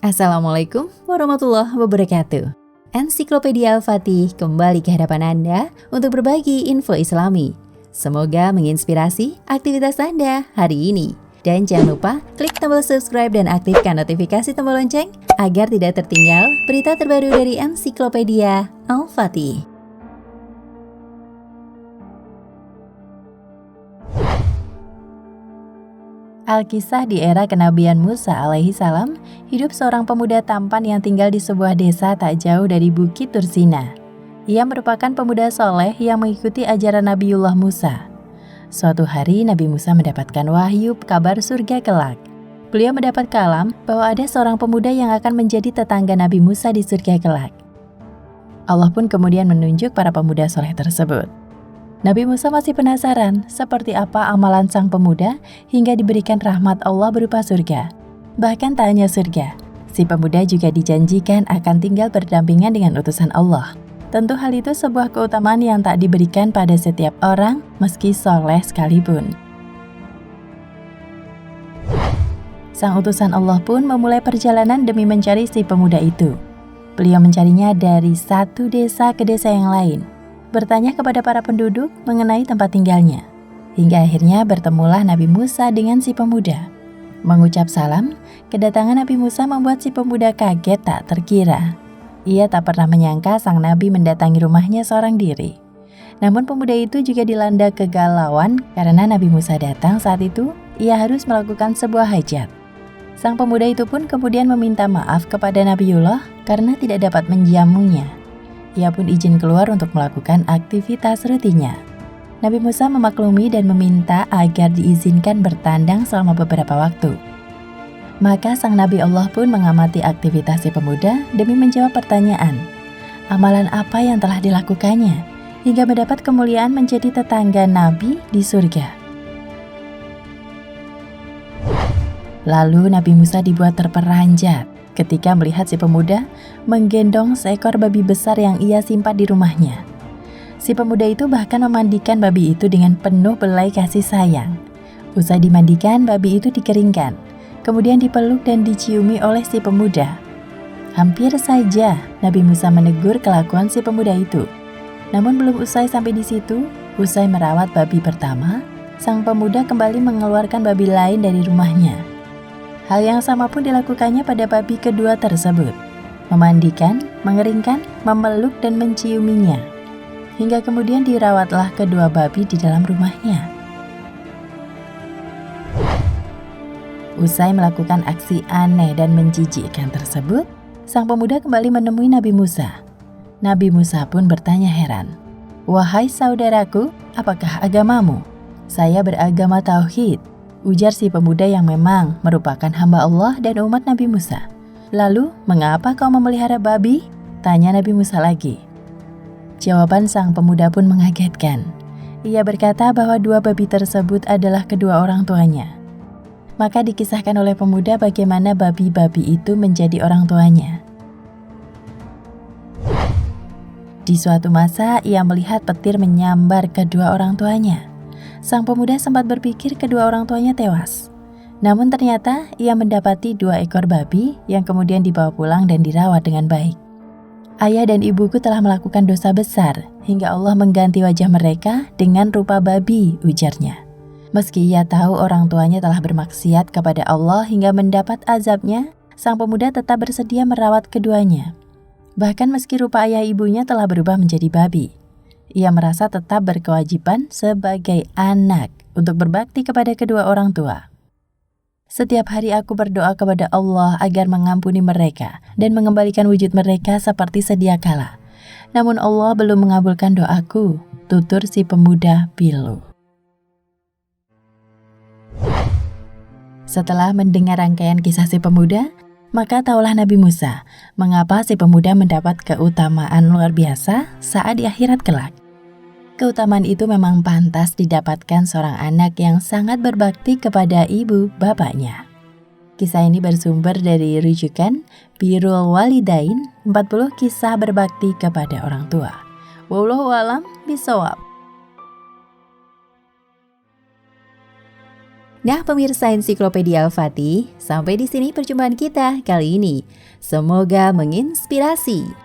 Assalamualaikum warahmatullahi wabarakatuh. Ensiklopedia Al-Fatih kembali ke hadapan Anda untuk berbagi info Islami. Semoga menginspirasi aktivitas Anda hari ini. Dan jangan lupa klik tombol subscribe dan aktifkan notifikasi tombol lonceng agar tidak tertinggal berita terbaru dari Ensiklopedia Al-Fatih. Alkisah di era kenabian Musa alaihi salam, hidup seorang pemuda tampan yang tinggal di sebuah desa tak jauh dari Bukit Tursina. Ia merupakan pemuda soleh yang mengikuti ajaran Nabiullah Musa. Suatu hari Nabi Musa mendapatkan wahyu kabar surga kelak. Beliau mendapat kalam bahwa ada seorang pemuda yang akan menjadi tetangga Nabi Musa di surga kelak. Allah pun kemudian menunjuk para pemuda soleh tersebut. Nabi Musa masih penasaran seperti apa amalan sang pemuda hingga diberikan rahmat Allah berupa surga. Bahkan tak hanya surga, si pemuda juga dijanjikan akan tinggal berdampingan dengan utusan Allah. Tentu hal itu sebuah keutamaan yang tak diberikan pada setiap orang meski soleh sekalipun. Sang utusan Allah pun memulai perjalanan demi mencari si pemuda itu. Beliau mencarinya dari satu desa ke desa yang lain, bertanya kepada para penduduk mengenai tempat tinggalnya. Hingga akhirnya bertemulah Nabi Musa dengan si pemuda. Mengucap salam, kedatangan Nabi Musa membuat si pemuda kaget tak terkira. Ia tak pernah menyangka sang Nabi mendatangi rumahnya seorang diri. Namun pemuda itu juga dilanda kegalauan karena Nabi Musa datang saat itu, ia harus melakukan sebuah hajat. Sang pemuda itu pun kemudian meminta maaf kepada Nabiullah karena tidak dapat menjamunya. Ia pun izin keluar untuk melakukan aktivitas rutinnya. Nabi Musa memaklumi dan meminta agar diizinkan bertandang selama beberapa waktu. Maka sang Nabi Allah pun mengamati aktivitas si pemuda demi menjawab pertanyaan, amalan apa yang telah dilakukannya hingga mendapat kemuliaan menjadi tetangga Nabi di surga. Lalu Nabi Musa dibuat terperanjat ketika melihat si pemuda menggendong seekor babi besar yang ia simpan di rumahnya. Si pemuda itu bahkan memandikan babi itu dengan penuh belai kasih sayang. Usai dimandikan, babi itu dikeringkan, kemudian dipeluk dan diciumi oleh si pemuda. Hampir saja Nabi Musa menegur kelakuan si pemuda itu. Namun belum usai sampai di situ, usai merawat babi pertama, sang pemuda kembali mengeluarkan babi lain dari rumahnya. Hal yang sama pun dilakukannya pada babi kedua tersebut, memandikan, mengeringkan, memeluk dan menciuminya. Hingga kemudian dirawatlah kedua babi di dalam rumahnya. Usai melakukan aksi aneh dan menjijikkan tersebut, sang pemuda kembali menemui Nabi Musa. Nabi Musa pun bertanya heran, "Wahai saudaraku, apakah agamamu?" "Saya beragama tauhid," ujar si pemuda yang memang merupakan hamba Allah dan umat Nabi Musa. "Lalu, mengapa kau memelihara babi?" tanya Nabi Musa lagi. Jawaban sang pemuda pun mengagetkan. Ia berkata bahwa dua babi tersebut adalah kedua orang tuanya. Maka dikisahkan oleh pemuda bagaimana babi-babi itu menjadi orang tuanya. Di suatu masa, ia melihat petir menyambar kedua orang tuanya. Sang pemuda sempat berpikir kedua orang tuanya tewas. Namun ternyata ia mendapati 2 ekor babi yang kemudian dibawa pulang dan dirawat dengan baik. "Ayah dan ibuku telah melakukan dosa besar hingga Allah mengganti wajah mereka dengan rupa babi," ujarnya. Meski ia tahu orang tuanya telah bermaksiat kepada Allah hingga mendapat azabnya, sang pemuda tetap bersedia merawat keduanya. Bahkan meski rupa ayah ibunya telah berubah menjadi babi, ia merasa tetap berkewajiban sebagai anak untuk berbakti kepada kedua orang tua. "Setiap hari aku berdoa kepada Allah agar mengampuni mereka dan mengembalikan wujud mereka seperti sedia kala. Namun Allah belum mengabulkan doaku," tutur si pemuda pilu. Setelah mendengar rangkaian kisah si pemuda, maka taulah Nabi Musa mengapa si pemuda mendapat keutamaan luar biasa saat di akhirat kelak. Keutamaan itu memang pantas didapatkan seorang anak yang sangat berbakti kepada ibu bapaknya. Kisah ini bersumber dari rujukan Birrul Walidain, 40 kisah berbakti kepada orang tua. Wallahu a'lam bishawab. Nah, pemirsa Ensiklopedia Al-Fatih, sampai di sini perjumpaan kita kali ini. Semoga menginspirasi.